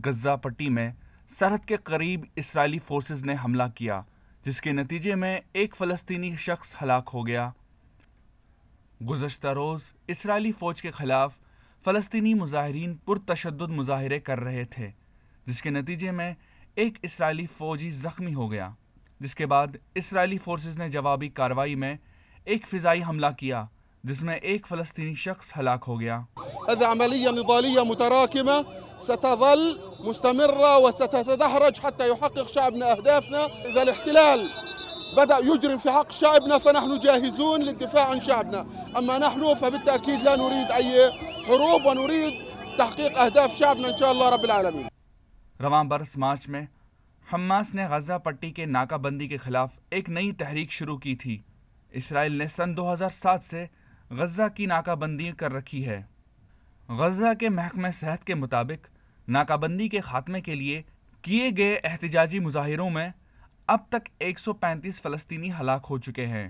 غزہ پٹی میں سرحد کے قریب اسرائیلی فورسز نے حملہ کیا، جس کے نتیجے میں ایک فلسطینی شخص ہلاک ہو گیا۔ گزشتہ روز اسرائیلی فوج کے خلاف فلسطینی مظاہرین پرتشدد مظاہرے کر رہے تھے، جس کے نتیجے میں ایک اسرائیلی فوجی زخمی ہو گیا، جس کے بعد اسرائیلی فورسز نے جوابی کارروائی میں ایک فضائی حملہ کیا جس میں ایک فلسطینی شخص ہلاک ہو گیا۔ هذه عملية نضالية متراكمة ستظل مستمرة وستتدحرج حتى يحقق شعبنا أهدافنا. إذا الاحتلال بدأ يجرم في حق شعبنا فنحن جاهزون للدفاع عن شعبنا، أما نحن فبالتأكيد لا نريد أي حروب ونريد تحقيق أهداف شعبنا إن شاء الله رب العالمين۔ رواں برس مارچ میں حماس نے غزہ پٹی کے ناکہ بندی کے خلاف ایک نئی تحریک شروع کی تھی۔ اسرائیل نے سن 2007 سے غزہ کی ناکہ بندی کر رکھی ہے۔ غزہ کے محکمہ صحت کے مطابق ناکہ بندی کے خاتمے کے لیے کیے گئے احتجاجی مظاہروں میں اب تک 135 فلسطینی ہلاک ہو چکے ہیں۔